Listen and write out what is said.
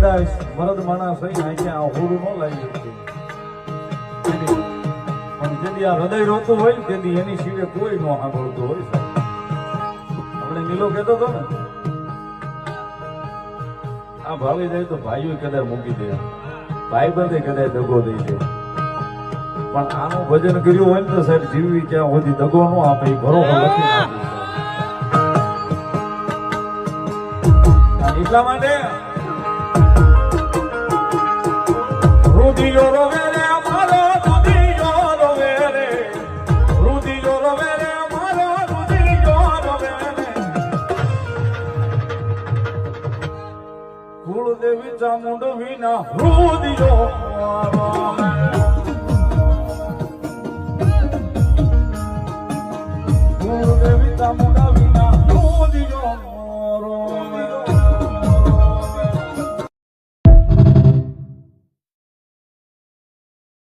કદાચ મરદ માણસ હોય આંખે આ હોડું ન લાવી શકે પણ જેથી આ હૃદય રોતું હોય તેથી એની સિવાય કોઈ ન સાંભળતું હોય સાહેબ. આપણે નીલો કહેતો હતો ને આ ભાવી જાય તો ભાઈઓ કદાચ મૂકી દે, ભાઈ બંધે કદાચ દગો દઈ દે, પણ આનું ભજન કર્યું હોય ને તો સાહેબ જીવવી ક્યાં સુધી દગો ન આપે એ ભરોસો લખી નાખ્યું. એટલા માટે રુધિયો રોવે રે મારો રુધિયો રોવે રે, રુધિયો રોવે રે મારો રુધિયો રોવે રે, કુળદેવી ચામુંડ વિના રુધિયો રોવે.